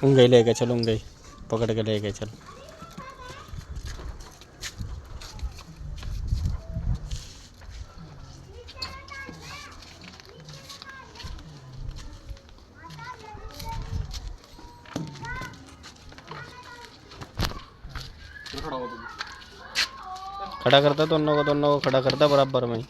उंगई लेके चल, उंगई पकड़ के लेके चल। खड़ा करता दोनों को खड़ा करता बराबर में।